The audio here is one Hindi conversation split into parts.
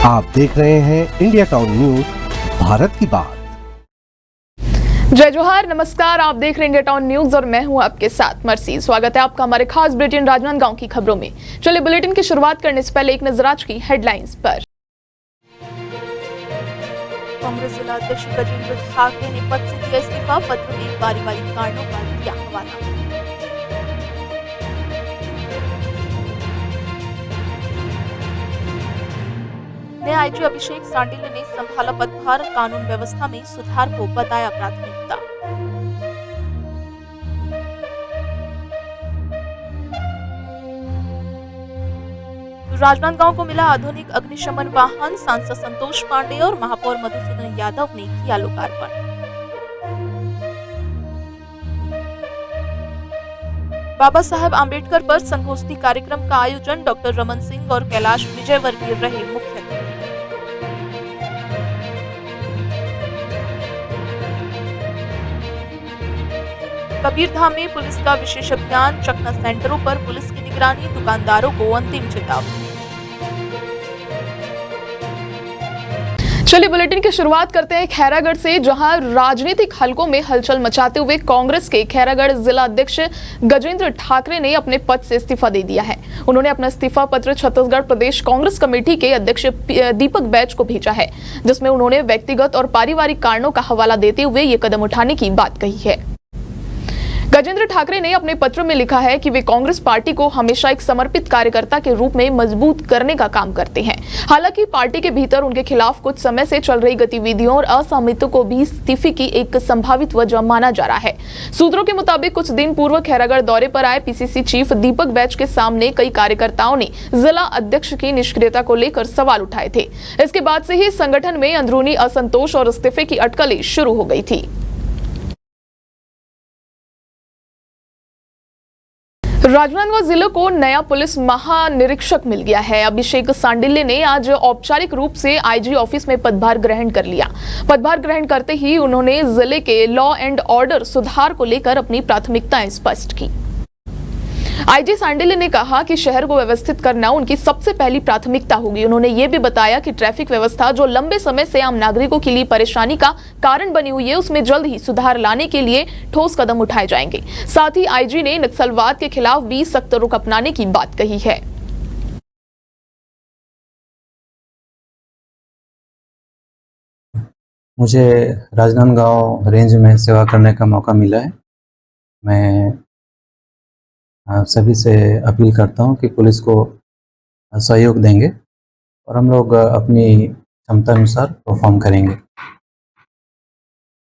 आप देख रहे हैं इंडिया टाउन न्यूज, भारत की बात। जय जोहार, नमस्कार। आप देख रहे हैं इंडिया टाउन न्यूज और मैं हूं आपके साथ मर्सी। स्वागत है आपका हमारे खास बुलेटिन राजनांदगांव की खबरों में। चलिए बुलेटिन की शुरुआत करने से पहले एक नजर आज की हेडलाइंस पर। कांग्रेस जिला अध्यक्ष गजेंद्र ठाकरे ने पद से दिया इस्तीफा, पत्र में पारिवारिक कारणों का दिया हवाला। नए आईजी अभिषेक सांडिल्य ने संभाला पदभार, कानून व्यवस्था में सुधार को बताया प्राथमिकता। राजनांदगांव को मिला आधुनिक अग्निशमन वाहन, सांसद संतोष पांडे और महापौर मधुसूदन यादव ने किया लोकार्पण। बाबा साहेब आम्बेडकर पर संगोष्ठी कार्यक्रम का आयोजन, डॉक्टर रमन सिंह और कैलाश विजयवर्गीय रहे मुख्य अतिथि। कबीरधाम में पुलिस का विशेष अभियान, चकना सेंटरों पर पुलिस की निगरानी, दुकानदारों को अंतिम चेतावनी। चलिए बुलेटिन की शुरुआत करते हैं खैरागढ़ से, जहां राजनीतिक हलकों में हलचल मचाते हुए कांग्रेस के खैरागढ़ जिला अध्यक्ष गजेंद्र ठाकरे ने अपने पद से इस्तीफा दे दिया है। उन्होंने अपना इस्तीफा पत्र छत्तीसगढ़ प्रदेश कांग्रेस कमेटी के अध्यक्ष दीपक बैज को भेजा है, जिसमें उन्होंने व्यक्तिगत और पारिवारिक कारणों का हवाला देते हुए ये कदम उठाने की बात कही है। गजेंद्र ठाकरे ने अपने पत्र में लिखा है कि वे कांग्रेस पार्टी को हमेशा एक समर्पित कार्यकर्ता के रूप में मजबूत करने का काम करते हैं। हालांकि पार्टी के भीतर उनके खिलाफ कुछ समय से चल रही गतिविधियों और असहमतियों को भी इस्तीफे की एक संभावित वजह माना जा रहा है। सूत्रों के मुताबिक कुछ दिन पूर्व खैरागढ़ दौरे पर आए पीसीसी चीफ दीपक बैज के सामने कई कार्यकर्ताओं ने जिला अध्यक्ष की निष्क्रियता को लेकर सवाल उठाए थे। इसके बाद से ही संगठन में अंदरूनी असंतोष और इस्तीफे की अटकलें शुरू हो गई थी। राजनांदगांव जिले को नया पुलिस महानिरीक्षक मिल गया है। अभिषेक सांडिल्य ने आज औपचारिक रूप से आईजी ऑफिस में पदभार ग्रहण कर लिया। पदभार ग्रहण करते ही उन्होंने जिले के लॉ एंड ऑर्डर सुधार को लेकर अपनी प्राथमिकताएं स्पष्ट की। आईजी सांडिल्य ने कहा कि शहर को व्यवस्थित करना उनकी सबसे पहली प्राथमिकता होगी। उन्होंने ये भी बताया कि ट्रैफिक व्यवस्था जो लंबे समय से आम नागरिकों के लिए परेशानी का कारण बनी हुई है, उसमें जल्द ही सुधार लाने के लिए ठोस कदम उठाए जाएंगे। साथ ही आईजी ने नक्सलवाद के खिलाफ भी सख्त रुख अपनाने की बात कही है। मुझे राजनांदगांव रेंज में सेवा करने का मौका मिला है। मैं सभी से अपील करता हूं कि पुलिस को सहयोग देंगे और हम लोग अपनी क्षमता अनुसार परफॉर्म करेंगे।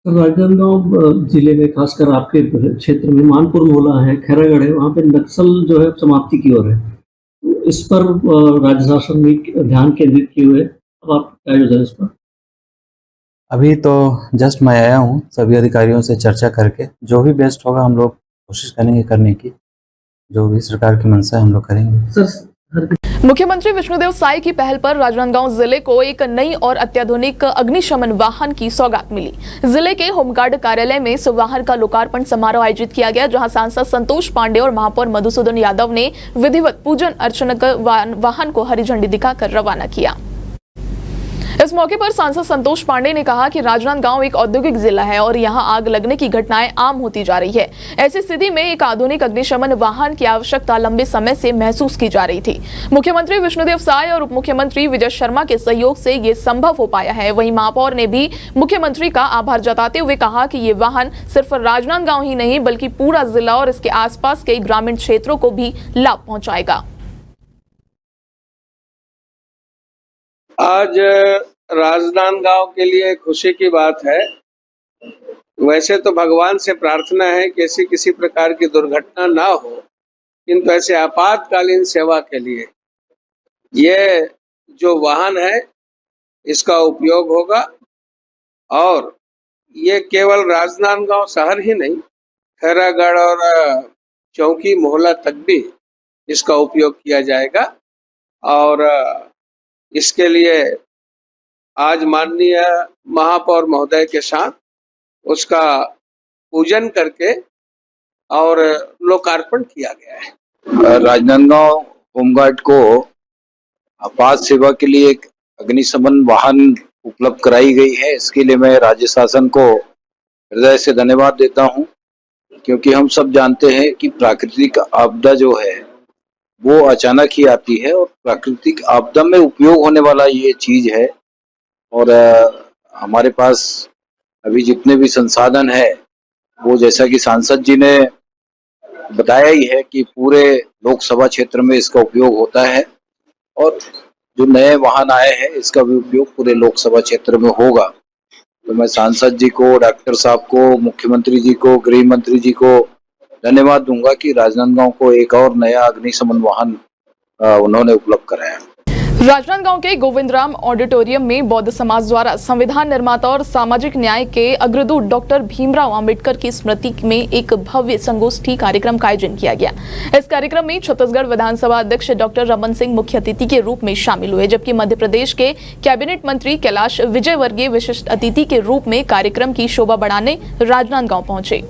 राजनांदगांव जिले में खासकर आपके क्षेत्र में मानपुर मोहल्ला है, खैरागढ़ है, वहाँ पे नक्सल जो है समाप्ति की ओर है। तो इस पर राज्य शासन में ध्यान केंद्रित किए हुए, अब आप क्या योजना इस पर? अभी तो जस्ट मैं आया हूँ, सभी अधिकारियों से चर्चा करके जो भी बेस्ट होगा हम लोग कोशिश करेंगे करने की। जो भी सरकार की मंशा है हम लोग करेंगे। मुख्यमंत्री विष्णुदेव साय की पहल पर राजनांदगांव जिले को एक नई और अत्याधुनिक अग्निशमन वाहन की सौगात मिली। जिले के होमगार्ड कार्यालय में इस वाहन का लोकार्पण समारोह आयोजित किया गया, जहां सांसद संतोष पांडे और महापौर मधुसूदन यादव ने विधिवत पूजन अर्चना कर वाहन को हरी झंडी दिखाकर रवाना किया। इस मौके पर सांसद संतोष पांडे ने कहा कि राजनांदगांव एक औद्योगिक जिला है और यहां आग लगने की घटनाएं आम होती जा रही है। ऐसी स्थिति में एक आधुनिक अग्निशमन वाहन की आवश्यकता लंबे समय से महसूस की जा रही थी। मुख्यमंत्री विष्णुदेव साय और उप मुख्यमंत्री विजय शर्मा के सहयोग से ये संभव हो पाया है। वहीं महापौर ने भी मुख्यमंत्री का आभार जताते हुए कहा कि ये वाहन सिर्फ राजनांदगांव ही नहीं बल्कि पूरा जिला और इसके आसपास के ग्रामीण क्षेत्रों को भी लाभ पहुंचाएगा। आज राजनांदगांव के लिए खुशी की बात है। वैसे तो भगवान से प्रार्थना है कि ऐसी किसी प्रकार की दुर्घटना ना हो, किंतु ऐसे आपातकालीन सेवा के लिए ये जो वाहन है इसका उपयोग होगा और ये केवल राजनांदगांव शहर ही नहीं, खैरागढ़ और चौकी मोहल्ला तक भी इसका उपयोग किया जाएगा। और इसके लिए आज माननीय महापौर महोदय के साथ उसका पूजन करके और लोकार्पण किया गया है। राजनांदगांव होमगार्ड को आपात सेवा के लिए एक अग्निशमन वाहन उपलब्ध कराई गई है। इसके लिए मैं राज्य शासन को हृदय से धन्यवाद देता हूं, क्योंकि हम सब जानते हैं कि प्राकृतिक आपदा जो है वो अचानक ही आती है और प्राकृतिक आपदा में उपयोग होने वाला ये चीज है। और हमारे पास अभी जितने भी संसाधन है वो जैसा कि सांसद जी ने बताया ही है कि पूरे लोकसभा क्षेत्र में इसका उपयोग होता है और जो नए वाहन आए हैं इसका भी उपयोग पूरे लोकसभा क्षेत्र में होगा। तो मैं सांसद जी को, डॉक्टर साहब को, मुख्यमंत्री जी को, गृह मंत्री जी को धन्यवाद दूंगा कि राजनांदगांव को एक और नया अग्निशमन वाहन उन्होंने उपलब्ध कराया। राजनांदगांव के गोविंदराम ऑडिटोरियम में बौद्ध समाज द्वारा संविधान निर्माता और सामाजिक न्याय के अग्रदूत डॉक्टर भीमराव अंबेडकर की स्मृति में एक भव्य संगोष्ठी कार्यक्रम का आयोजन किया गया। इस कार्यक्रम में छत्तीसगढ़ विधानसभा अध्यक्ष डॉक्टर रमन सिंह मुख्य अतिथि के रूप में शामिल हुए, जबकि मध्य प्रदेश के कैबिनेट मंत्री कैलाश विजयवर्गीय विशिष्ट अतिथि के रूप में कार्यक्रम की शोभा बढ़ाने राजनांदगांव पहुंचे।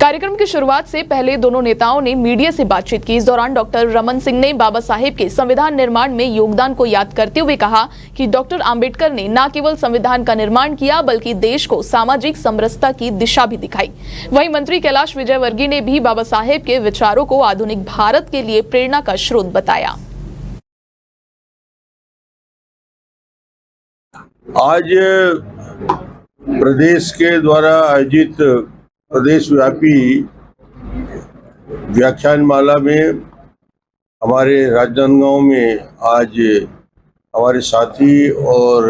कार्यक्रम की शुरुआत से पहले दोनों नेताओं ने मीडिया से बातचीत की। इस दौरान डॉक्टर रमन सिंह ने बाबा साहेब के संविधान निर्माण में योगदान को याद करते हुए कहा कि डॉक्टर अंबेडकर ने न केवल संविधान का निर्माण किया बल्कि देश को सामाजिक समरसता की दिशा भी दिखाई। वहीं मंत्री कैलाश विजयवर्गीय ने भी बाबा साहेब के विचारों को आधुनिक भारत के लिए प्रेरणा का स्रोत बताया। आज प्रदेश के द्वारा आयोजित प्रदेशव्यापी व्याख्यानमाला में हमारे राजनांदगांव में आज हमारे साथी और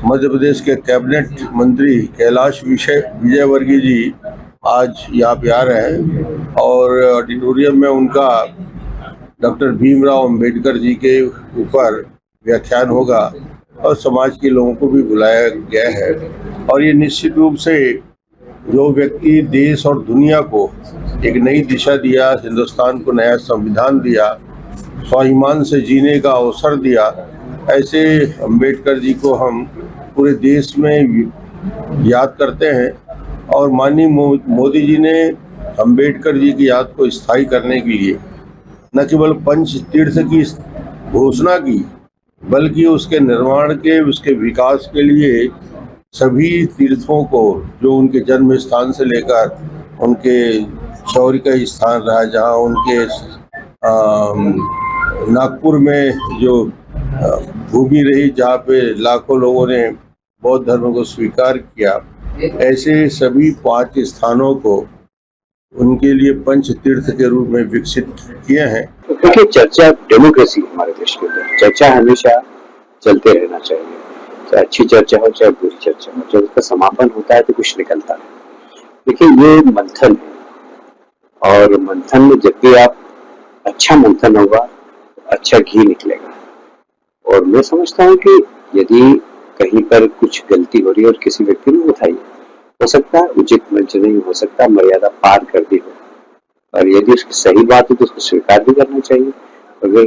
मध्य प्रदेश के कैबिनेट मंत्री कैलाश विजयवर्गीय जी आज यहाँ पे आ रहे हैं और ऑडिटोरियम में उनका डॉक्टर भीमराव अंबेडकर जी के ऊपर व्याख्यान होगा और समाज के लोगों को भी बुलाया गया है। और ये निश्चित रूप से जो व्यक्ति देश और दुनिया को एक नई दिशा दिया, हिंदुस्तान को नया संविधान दिया, स्वाभिमान से जीने का अवसर दिया, ऐसे अंबेडकर जी को हम पूरे देश में याद करते हैं। और माननीय मोदी जी ने अंबेडकर जी की याद को स्थायी करने के लिए न केवल पंच तीर्थ की घोषणा की बल्कि उसके निर्माण के, उसके विकास के लिए सभी तीर्थों को, जो उनके जन्म स्थान से लेकर उनके शौर्य का स्थान रहा, जहाँ उनके नागपुर में जो भूमि रही जहाँ पे लाखों लोगों ने बौद्ध धर्म को स्वीकार किया, ऐसे सभी 5 स्थानों को उनके लिए पंच तीर्थ के रूप में विकसित किए हैं। देखिए, चर्चा डेमोक्रेसी हमारे देश के अंदर, चर्चा हमेशा चलते रहना चाहिए, चाहे अच्छी चर्चा हो चाहे बुरी चर्चा हो। जब उसका समापन होता है तो कुछ निकलता है। देखिए, ये मंथन है और मंथन में जब भी आप अच्छा मंथन होगा तो अच्छा घी निकलेगा। और मैं समझता हूँ कि यदि कहीं पर कुछ गलती हो रही है और किसी व्यक्ति ने उठाई, हो सकता है उचित मंच नहीं, हो सकता है मर्यादा पार कर दी हो, और यदि उसकी सही बात हो तो उसको स्वीकार भी करना चाहिए, अगर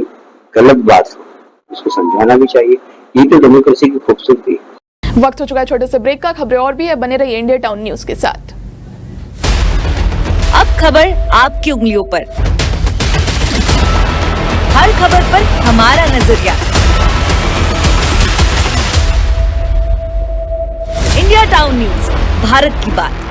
गलत बात हो उसको समझाना भी चाहिए। ये तो डेमोक्रेसी की खूबसूरती है। वक्त हो चुका है छोटे से ब्रेक का। खबरें और भी है, बने रहिए इंडिया टाउन न्यूज के साथ। अब खबर आपकी उंगलियों पर, हर खबर पर हमारा नजरिया। इंडिया टाउन न्यूज, भारत की बात।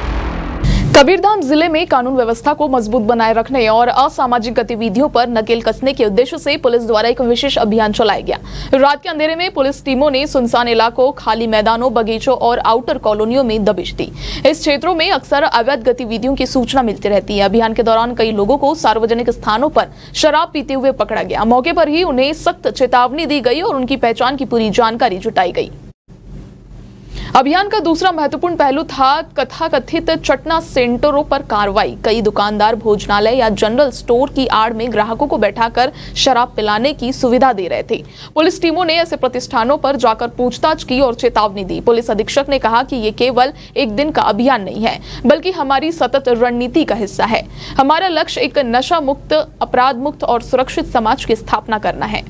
कबीरधाम जिले में कानून व्यवस्था को मजबूत बनाए रखने और असामाजिक गतिविधियों पर नकेल कसने के उद्देश्य से पुलिस द्वारा एक विशेष अभियान चलाया गया। रात के अंधेरे में पुलिस टीमों ने सुनसान इलाकों, खाली मैदानों, बगीचों और आउटर कॉलोनियों में दबिश दी। इस क्षेत्रों में अक्सर अवैध गतिविधियों की सूचना मिलती रहती है। अभियान के दौरान कई लोगों को सार्वजनिक स्थानों पर शराब पीते हुए पकड़ा गया। मौके पर ही उन्हें सख्त चेतावनी दी गई और उनकी पहचान की पूरी जानकारी जुटाई गई। अभियान का दूसरा महत्वपूर्ण पहलू था कथाकथित चटना सेंटरों पर कार्रवाई। कई दुकानदार भोजनालय या जनरल स्टोर की आड़ में ग्राहकों को बैठाकर शराब पिलाने की सुविधा दे रहे थे। पुलिस टीमों ने ऐसे प्रतिष्ठानों पर जाकर पूछताछ की और चेतावनी दी। पुलिस अधीक्षक ने कहा कि ये केवल एक दिन का अभियान नहीं है, बल्कि हमारी सतत रणनीति का हिस्सा है। हमारा लक्ष्य एक नशा मुक्त, अपराध मुक्त और सुरक्षित समाज की स्थापना करना है।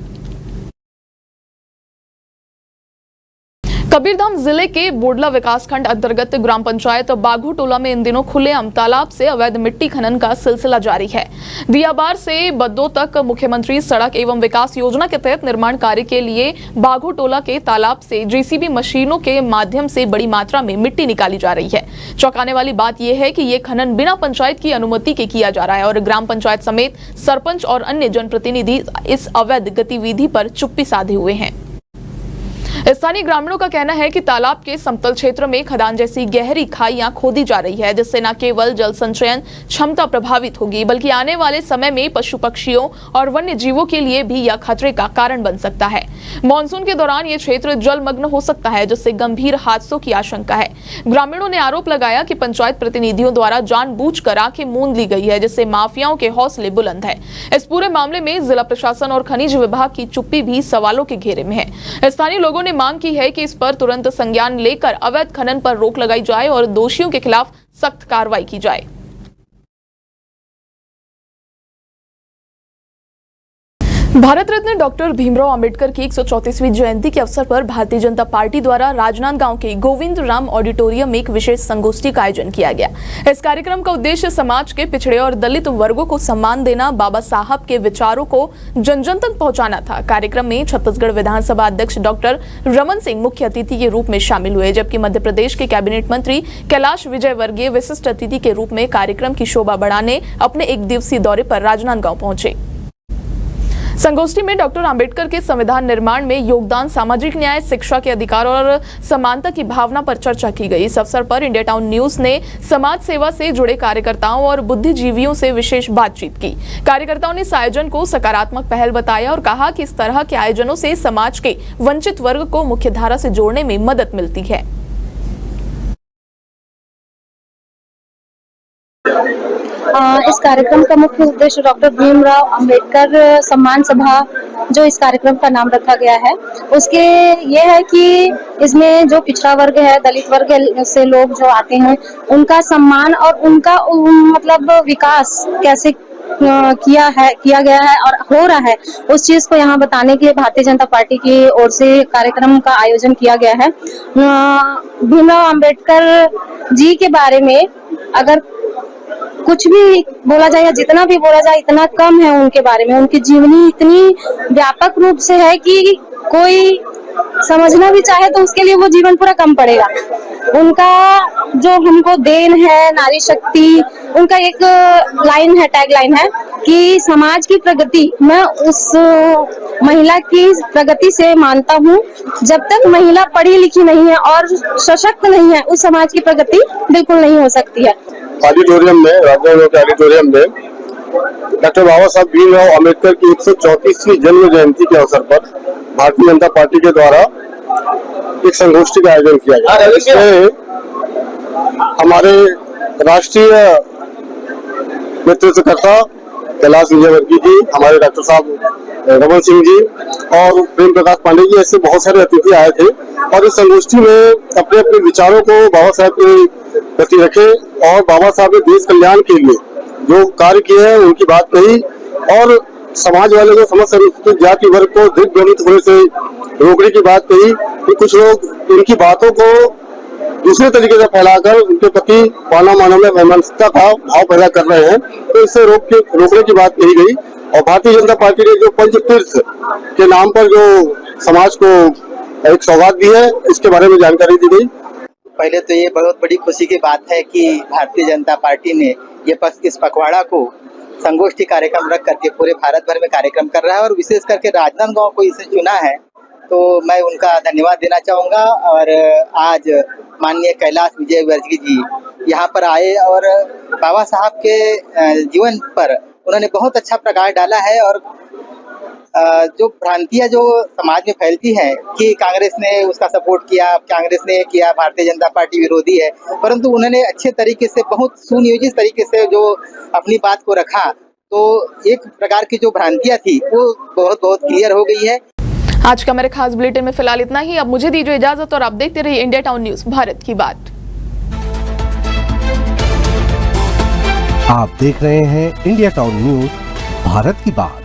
कबीरधाम जिले के बोडला विकासखंड अंतर्गत ग्राम पंचायत बाघूटोला में इन दिनों खुलेआम तालाब से अवैध मिट्टी खनन का सिलसिला जारी है। दियाबार से बद्दो तक मुख्यमंत्री सड़क एवं विकास योजना के तहत निर्माण कार्य के लिए बाघूटोला के तालाब से जेसीबी मशीनों के माध्यम से बड़ी मात्रा में मिट्टी निकाली जा रही है। चौंकाने वाली बात यह है कि ये खनन बिना पंचायत की अनुमति के किया जा रहा है और ग्राम पंचायत समेत सरपंच और अन्य जनप्रतिनिधि इस अवैध गतिविधि पर चुप्पी साधे हुए हैं। स्थानीय ग्रामीणों का कहना है कि तालाब के समतल क्षेत्र में खदान जैसी गहरी खाइयां खोदी जा रही है, जिससे न केवल जल संचयन क्षमता प्रभावित होगी बल्कि आने वाले समय में पशु पक्षियों और वन्य जीवों के लिए भी यह खतरे का कारण बन सकता है। मानसून के दौरान ये क्षेत्र जलमग्न हो सकता है, जिससे गंभीर हादसों की आशंका है। ग्रामीणों ने आरोप लगाया कि पंचायत प्रतिनिधियों द्वारा जानबूझकर आंखें मूंद ली गई है, जिससे माफियाओं के हौसले बुलंद है। इस पूरे मामले में जिला प्रशासन और खनिज विभाग की चुप्पी भी सवालों के घेरे में है। स्थानीय लोगों ने मांग की है कि इस पर तुरंत संज्ञान लेकर अवैध खनन पर रोक लगाई जाए और दोषियों के खिलाफ सख्त कार्रवाई की जाए। भारत रत्न डॉक्टर भीमराव अंबेडकर की 134वीं जयंती के अवसर पर भारतीय जनता पार्टी द्वारा राजनांदगांव के गोविंद राम ऑडिटोरियम में एक विशेष संगोष्ठी का आयोजन किया गया। इस कार्यक्रम का उद्देश्य समाज के पिछड़े और दलित वर्गों को सम्मान देना, बाबा साहब के विचारों को जन जन तक पहुंचाना था। कार्यक्रम में छत्तीसगढ़ विधानसभा अध्यक्ष डॉक्टर रमन सिंह मुख्य अतिथि के रूप में शामिल हुए, जबकि मध्य प्रदेश के कैबिनेट मंत्री कैलाश विजयवर्गीय विशिष्ट अतिथि के रूप में कार्यक्रम की शोभा बढ़ाने अपने 1 दिवसीय दौरे पर राजनांदगांव पहुंचे। संगोष्ठी में डॉक्टर अंबेडकर के संविधान निर्माण में योगदान, सामाजिक न्याय, शिक्षा के अधिकार और समानता की भावना पर चर्चा की गई। इस अवसर पर इंडिया टाउन न्यूज ने समाज सेवा से जुड़े कार्यकर्ताओं और बुद्धिजीवियों से विशेष बातचीत की। कार्यकर्ताओं ने इस आयोजन को सकारात्मक पहल बताया और कहा कि इस तरह के आयोजनों से समाज के वंचित वर्ग को मुख्यधारा से जोड़ने में मदद मिलती है। इस कार्यक्रम का मुख्य उद्देश्य डॉक्टर भीमराव अंबेडकर सम्मान सभा, जो इस कार्यक्रम का नाम रखा गया है, उसके ये है कि इसमें जो पिछड़ा वर्ग है, दलित वर्ग से लोग जो आते हैं, उनका सम्मान और उनका मतलब विकास कैसे किया गया है और हो रहा है, उस चीज को यहाँ बताने के लिए भारतीय जनता पार्टी की ओर से कार्यक्रम का आयोजन किया गया है। भीमराव अंबेडकर जी के बारे में अगर कुछ भी बोला जाए या जितना भी बोला जाए इतना कम है उनके बारे में। उनकी जीवनी इतनी व्यापक रूप से है कि कोई समझना भी चाहे तो उसके लिए वो जीवन पूरा कम पड़ेगा। उनका जो हमको देन है, नारी शक्ति, उनका एक लाइन है, टैग लाइन है कि समाज की प्रगति मैं उस महिला की प्रगति से मानता हूँ। जब तक महिला पढ़ी लिखी नहीं है और सशक्त नहीं है, उस समाज की प्रगति बिल्कुल नहीं हो सकती है। ऑडिटोरियम में, राजनांदगांव के ऑडिटोरियम में डॉक्टर बाबा साहब भीमराव अम्बेडकर की 134वीं जन्म जयंती के अवसर पर भारतीय जनता पार्टी के द्वारा एक संगोष्ठी का आयोजन किया गया। इसमें हमारे राष्ट्रीय नेतृत्वकर्ता कैलाश विजयवर्गीय जी, हमारे डॉक्टर साहब रमन सिंह जी और प्रेम प्रकाश पांडे जी, ऐसे बहुत सारे अतिथि आए थे और इस संगोष्ठी में अपने अपने विचारों को बाबा साहब के प्रति रखे और बाबा साहब ने देश कल्याण के लिए जो कार्य किए हैं उनकी बात कही और समाज वाले जो समस्त अनुसूचित जाति वर्ग को दिग्भ्रमित होने से रोकने की बात कही कि कुछ लोग इनकी बातों को दूसरे तरीके से फैलाकर उनके प्रति मानव में वैमनस्यता का भाव पैदा कर रहे हैं, तो इससे रोकने की बात कही गई। और भारतीय जनता पार्टी ने जो पंचतीर्थ के नाम पर जो समाज को एक सौगात दी है, इसके बारे में जानकारी दी गई। पहले तो ये बहुत बड़ी खुशी की बात है कि भारतीय जनता पार्टी ने इस पखवाड़ा को संगोष्ठी कार्यक्रम रख करके पूरे भारत भर में कार्यक्रम कर रहा है और विशेष करके राजनांदगांव को इसे चुना है, तो मैं उनका धन्यवाद देना चाहूँगा। और आज माननीय कैलाश विजयवर्गीय जी यहाँ पर आए और बाबा साहब के जीवन पर उन्होंने बहुत अच्छा प्रकाश डाला है और जो भ्रांतियां जो समाज में फैलती हैं कि कांग्रेस ने उसका सपोर्ट किया, कांग्रेस ने किया, भारतीय जनता पार्टी विरोधी है, परंतु उन्होंने अच्छे तरीके से, बहुत सुनियोजित तरीके से जो अपनी बात को रखा, तो एक प्रकार की जो भ्रांतियां थी वो बहुत क्लियर हो गई है। आज का मेरे खास बुलेटिन में फिलहाल इतना ही। अब मुझे दीजिए इजाजत और आप देखते रहिए इंडिया टाउन न्यूज, भारत की बात। आप देख रहे हैं इंडिया टाउन न्यूज, भारत की बात।